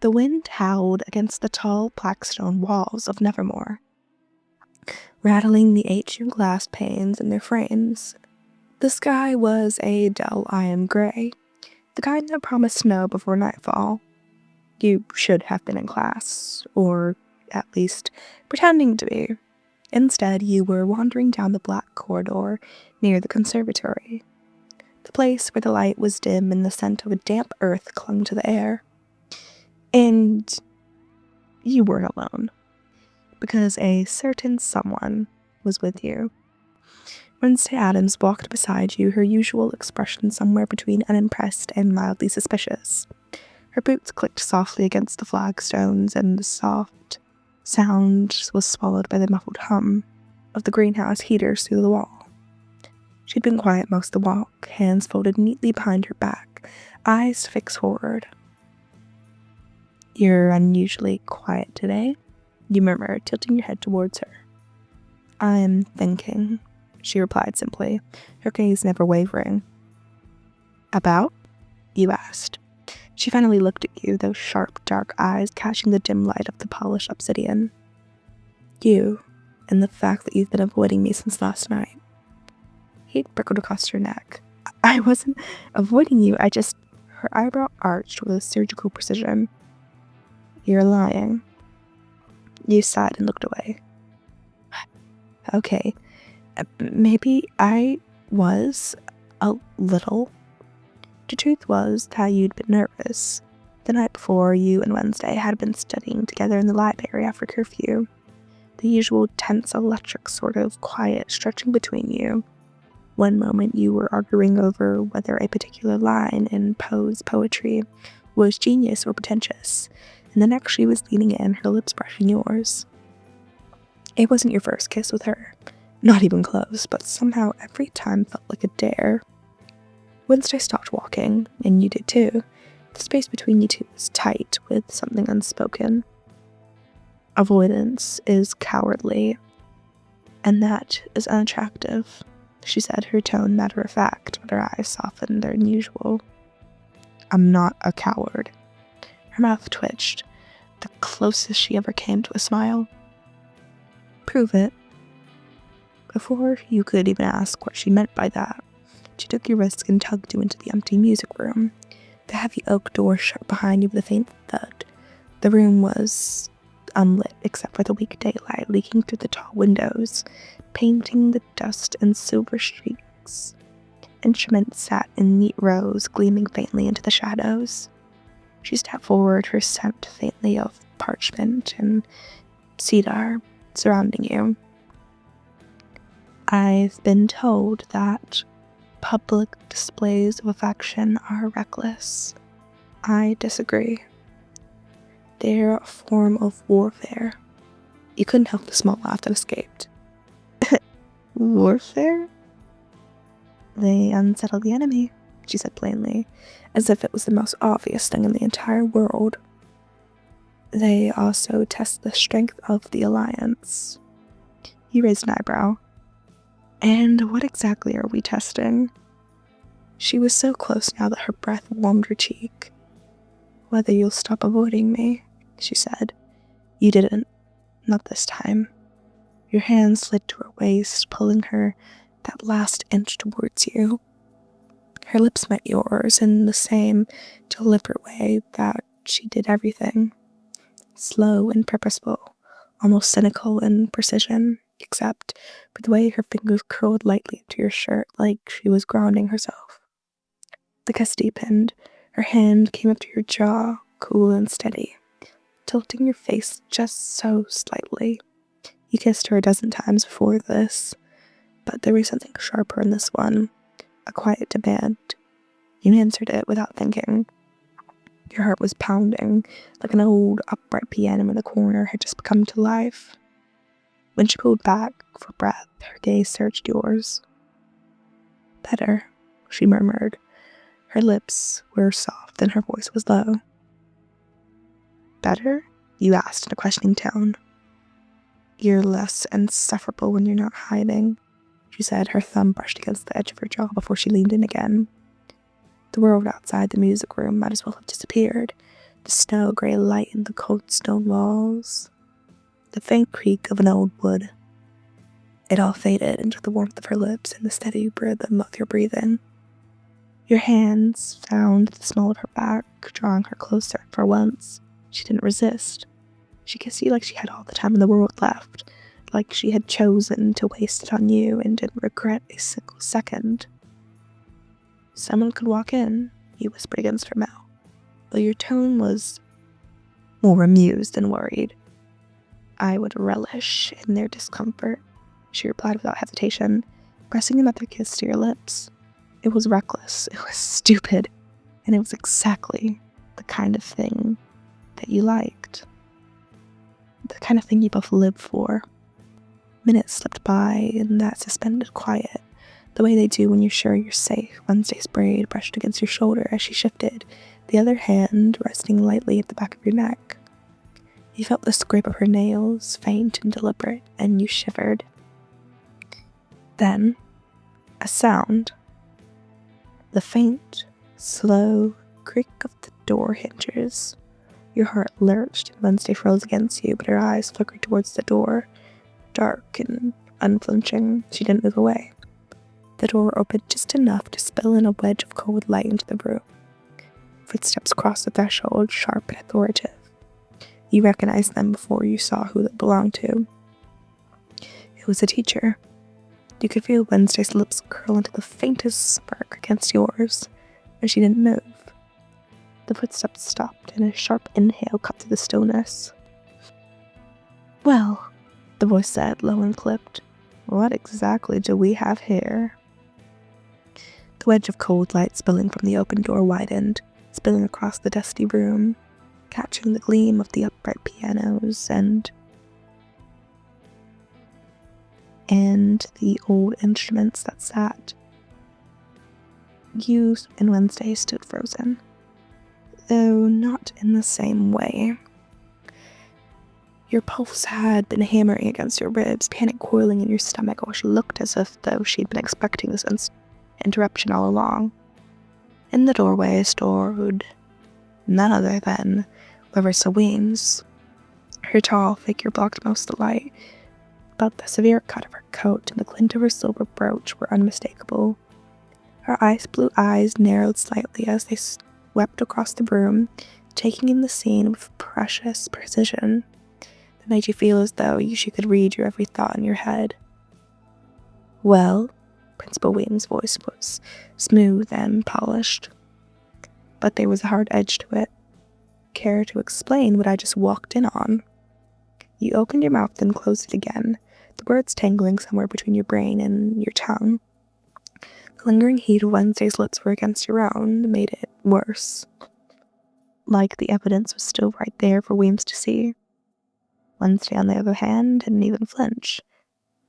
The wind howled against the tall black stone walls of Nevermore, rattling the ancient glass panes in their frames. The sky was a dull iron gray, the kind that promised snow before nightfall. You should have been in class, or at least pretending to be. Instead, you were wandering down the black corridor near the conservatory, the place where the light was dim and the scent of a damp earth clung to the air. And you weren't alone, because a certain someone was with you. Wednesday Addams walked beside you, her usual expression somewhere between unimpressed and mildly suspicious. Her boots clicked softly against the flagstones, and the soft sound was swallowed by the muffled hum of the greenhouse heaters through the wall. She'd been quiet most of the walk, hands folded neatly behind her back, eyes fixed forward. "You're unusually quiet today," you murmured, tilting your head towards her. "I'm thinking," she replied simply, her gaze never wavering. "About?" you asked. She finally looked at you, those sharp, dark eyes catching the dim light of the polished obsidian. "You, and the fact that you've been avoiding me since last night." Heat prickled across her neck. "I wasn't avoiding you, Her eyebrow arched with surgical precision. "You're lying." You sighed and looked away. "Okay, maybe I was a little." The truth was that you'd been nervous. The night before, you and Wednesday had been studying together in the library after curfew. The usual tense, electric sort of quiet stretching between you. One moment you were arguing over whether a particular line in Poe's poetry was genius or pretentious, and the next she was leaning in, her lips brushing yours. It wasn't your first kiss with her, not even close, but somehow every time felt like a dare. Wednesday stopped walking, and you did too. The space between you two was tight, with something unspoken. "Avoidance is cowardly, and that is unattractive," she said, her tone matter-of-fact, but her eyes softened their unusual. "I'm not a coward." Her mouth twitched, the closest she ever came to a smile. "Prove it." Before you could even ask what she meant by that, she took your wrist and tugged you into the empty music room. The heavy oak door shut behind you with a faint thud. The room was unlit except for the weak daylight leaking through the tall windows, painting the dust in silver streaks. Instruments sat in neat rows, gleaming faintly into the shadows. She stepped forward, her scent faintly of parchment and cedar surrounding you. "I've been told that public displays of affection are reckless. I disagree. They're a form of warfare." You couldn't help the small laugh that escaped. "Warfare?" "They unsettle the enemy," she said plainly, as if it was the most obvious thing in the entire world. "They also test the strength of the alliance." You raised an eyebrow. "And what exactly are we testing?" She was so close now that her breath warmed her cheek. "Whether you'll stop avoiding me," she said. You didn't. Not this time. Your hand slid to her waist, pulling her that last inch towards you. Her lips met yours in the same deliberate way that she did everything. Slow and purposeful, almost cynical in precision, except for the way her fingers curled lightly into your shirt like she was grounding herself. The kiss deepened. Her hand came up to your jaw, cool and steady, tilting your face just so slightly. You kissed her a dozen times before this, but there was something sharper in this one, a quiet demand. You answered it without thinking. Your heart was pounding, like an old upright piano in the corner had just come to life. When she pulled back for breath, her gaze searched yours. "Better," she murmured. Her lips were soft and her voice was low. "Better?" you asked in a questioning tone. "You're less insufferable when you're not hiding," she said, her thumb brushed against the edge of her jaw before she leaned in again. The world outside the music room might as well have disappeared. The snow-grey light in the cold stone walls, the faint creak of an old wood. It all faded into the warmth of her lips and the steady rhythm of your breathing. Your hands found the small of her back, drawing her closer. For once, she didn't resist. She kissed you like she had all the time in the world left, like she had chosen to waste it on you and didn't regret a single second. "Someone could walk in," you whispered against her mouth, though your tone was more amused than worried. "I would relish in their discomfort," she replied without hesitation, pressing another kiss to your lips. It was reckless, it was stupid, and it was exactly the kind of thing that you liked. The kind of thing you both lived for. Minutes slipped by in that suspended quiet, the way they do when you're sure you're safe. Wednesday's braid brushed against your shoulder as she shifted, the other hand resting lightly at the back of your neck. You felt the scrape of her nails, faint and deliberate, and you shivered. Then, a sound. The faint, slow creak of the door hinges. Your heart lurched and Wednesday froze against you, but her eyes flickered towards the door. Dark and unflinching, she didn't move away. The door opened just enough to spill in a wedge of cold light into the room. Footsteps crossed the threshold, sharp and authoritative. You recognized them before you saw who they belonged to. It was a teacher. You could feel Wednesday's lips curl into the faintest smirk against yours, and she didn't move. The footsteps stopped, and a sharp inhale cut through the stillness. "Well," the voice said, low and clipped, "what exactly do we have here?" The wedge of cold light spilling from the open door widened, spilling across the dusty room, catching the gleam of the upright pianos and the old instruments that sat. You and Wednesday stood frozen, though not in the same way. Your pulse had been hammering against your ribs, panic coiling in your stomach, while she looked as if though she'd been expecting this interruption all along. In the doorway stood none other than Larissa Weems. Her tall figure blocked most of the light, but the severe cut of her coat and the glint of her silver brooch were unmistakable. Her ice blue eyes narrowed slightly as they swept across the room, taking in the scene with precious precision that made you feel as though she could read your every thought in your head. "Well," Principal Weems' voice was smooth and polished, but there was a hard edge to it. "Care to explain what I just walked in on?" You opened your mouth and closed it again, the words tangling somewhere between your brain and your tongue. The lingering heat of Wednesday's lips were against your own, made it worse. Like the evidence was still right there for Weems to see. Wednesday, on the other hand, didn't even flinch.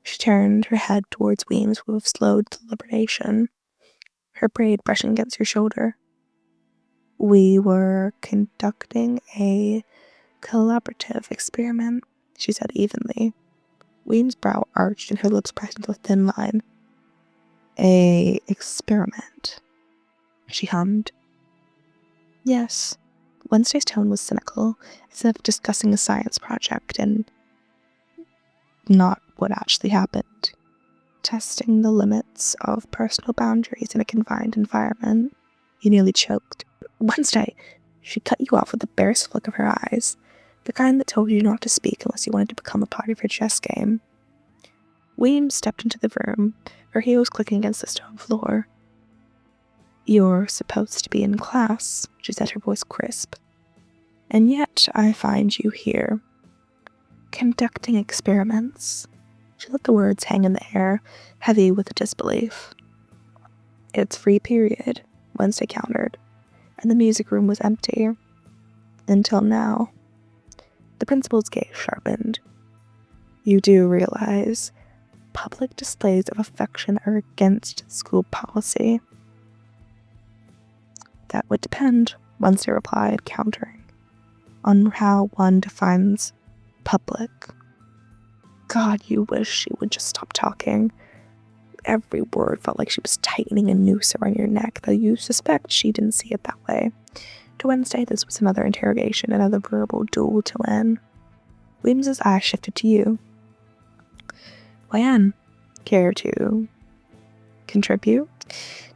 She turned her head towards Weems with slow deliberation, her braid brushing against your shoulder. "We were conducting a collaborative experiment," she said evenly. Weems' brow arched and her lips pressed into a thin line. "A experiment," she hummed. "Yes." Wednesday's tone was cynical, as if discussing a science project and not what actually happened. Testing the limits of personal boundaries in a confined environment. You nearly choked. "Wednesday!" She cut you off with the barest flick of her eyes, the kind that told you not to speak unless you wanted to become a part of her chess game. Weems stepped into the room, her heels clicking against the stone floor. "You're supposed to be in class," she said, her voice crisp. "And yet I find you here, conducting experiments." She let the words hang in the air, heavy with disbelief. "It's free period," Wednesday countered, and the music room was empty. Until now. The principal's gaze sharpened. "You do realize public displays of affection are against school policy?" "That would depend," Wednesday replied, countering, "on how one defines public." God, you wish she would just stop talking. Every word felt like she was tightening a noose around your neck, though you suspect she didn't see it that way. To Wednesday, this was another interrogation, another verbal duel to win. Weems's eyes shifted to you. Diane, care to contribute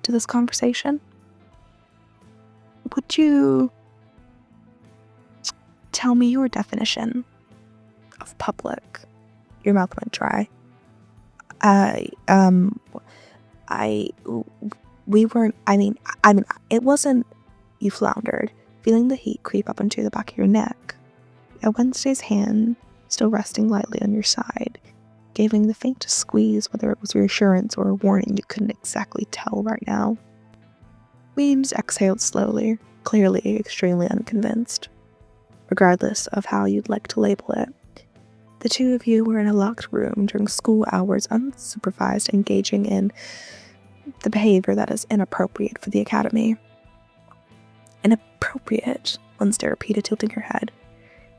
to this conversation? Would you tell me your definition of public? Your mouth went dry. It wasn't, you floundered, feeling the heat creep up into the back of your neck. Wednesday's hand, still resting lightly on your side, giving the faintest squeeze, whether it was reassurance or a warning you couldn't exactly tell right now. Weems exhaled slowly, clearly extremely unconvinced. Regardless of how you'd like to label it, the two of you were in a locked room during school hours, unsupervised, engaging in the behavior that is inappropriate for the academy. Inappropriate, Wednesday repeated, tilting her head.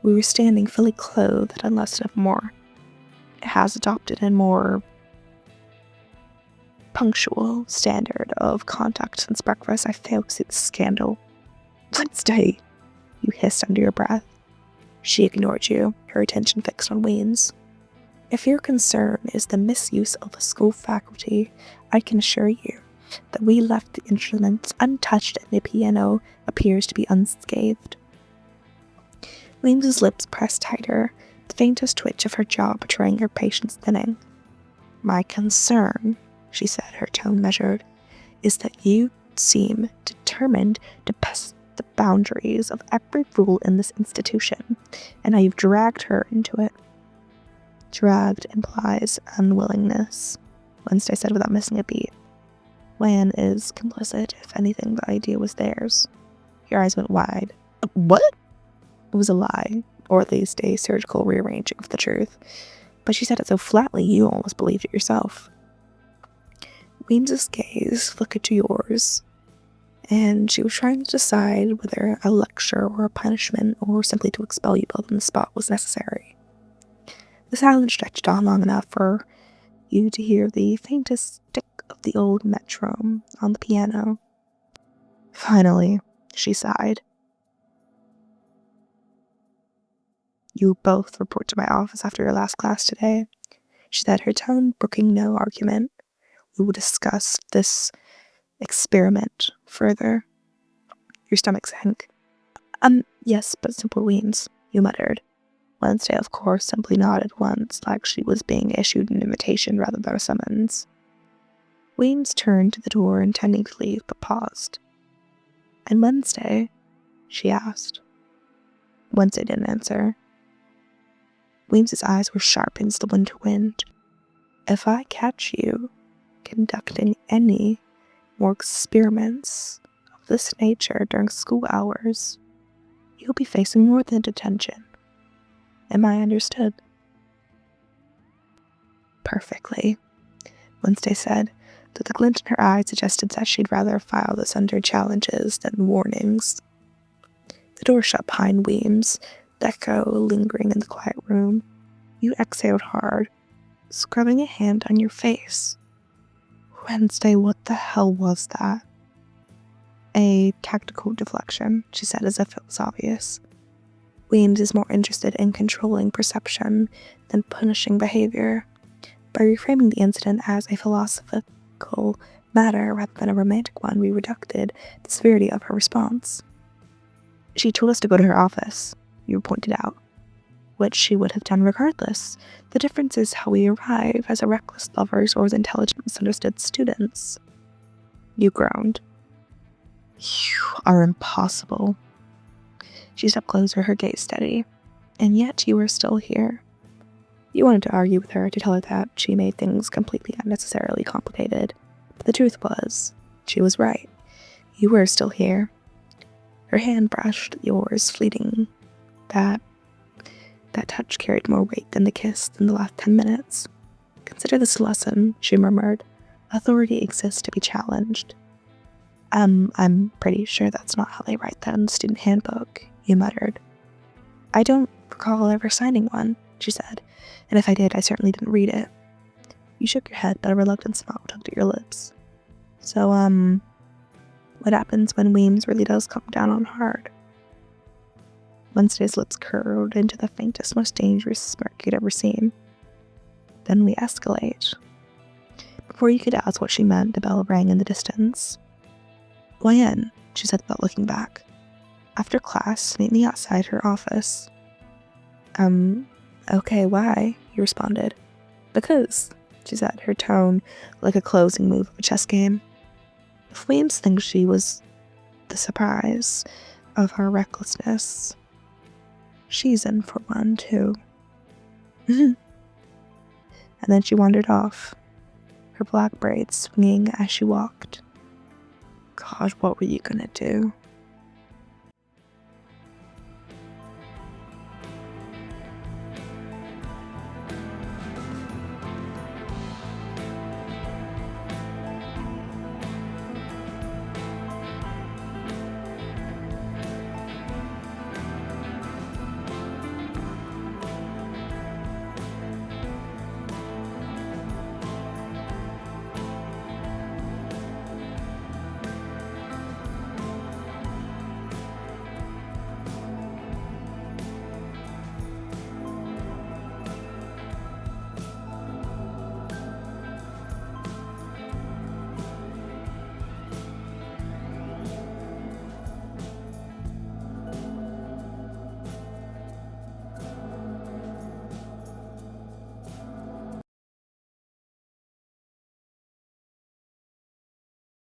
We were standing fully clothed and less of more. It has adopted a more punctual standard of conduct since breakfast. I failed to see the scandal. Wednesday, you hissed under your breath. She ignored you, her attention fixed on Weems. If your concern is the misuse of the school faculty, I can assure you that we left the instruments untouched and the piano appears to be unscathed. Weems's lips pressed tighter, the faintest twitch of her jaw betraying her patience thinning. My concern, she said, her tone measured, is that you seem determined to push the boundaries of every rule in this institution, and now you've dragged her into it. Dragged implies unwillingness, Wednesday said without missing a beat. Lan is complicit. If anything, the idea was theirs. Your eyes went wide. What? It was a lie, or at least a surgical rearranging of the truth. But she said it so flatly you almost believed it yourself. Weems's gaze flickered to yours, and she was trying to decide whether a lecture or a punishment or simply to expel you both on the spot was necessary. The silence stretched on long enough for you to hear the faintest tick of the old metronome on the piano. Finally, she sighed. You both report to my office after your last class today, she said, her tone brooking no argument. We will discuss this experiment further. Your stomach sank. Yes, but simple Weems, you muttered. Wednesday, of course, simply nodded once, like she was being issued an invitation rather than a summons. Weems turned to the door, intending to leave, but paused. And Wednesday? She asked. Wednesday didn't answer. Weems's eyes were sharp as the winter wind. If I catch you conducting any more experiments of this nature during school hours, you'll be facing more than detention. Am I understood? Perfectly, Wednesday said, though the glint in her eye suggested that she'd rather file this under challenges than warnings. The door shut behind Weems, the echo lingering in the quiet room. You exhaled hard, scrubbing a hand on your face. Wednesday, what the hell was that? A tactical deflection, she said as if it was obvious. Weems is more interested in controlling perception than punishing behavior. By reframing the incident as a philosophical matter rather than a romantic one, we reduced the severity of her response. She told us to go to her office, you pointed out, which she would have done regardless. The difference is how we arrive as reckless lovers or as intelligent, misunderstood students. You groaned. You are impossible. She stepped closer, her gaze steady. And yet you were still here. You wanted to argue with her, to tell her that she made things completely unnecessarily complicated. But the truth was, she was right. You were still here. Her hand brushed yours, fleeting. That touch carried more weight than the kiss in the last 10 minutes. Consider this a lesson, she murmured. Authority exists to be challenged. I'm pretty sure that's not how they write that in the student handbook, you muttered. I don't recall ever signing one, she said, and if I did, I certainly didn't read it. You shook your head, but a reluctant smile tugged at your lips. So, what happens when Weems really does come down on hard? Wednesday's lips curled into the faintest, most dangerous smirk you'd ever seen. Then we escalate. Before you could ask what she meant, the bell rang in the distance. "Why in?" she said without looking back. "After class, meet me outside her office." Okay, why?" he responded. "Because," she said, her tone like a closing move of a chess game. If Williams thinks she was the surprise of her recklessness, she's in for one, too. And then she wandered off, her black braids swinging as she walked. God, what were you gonna do?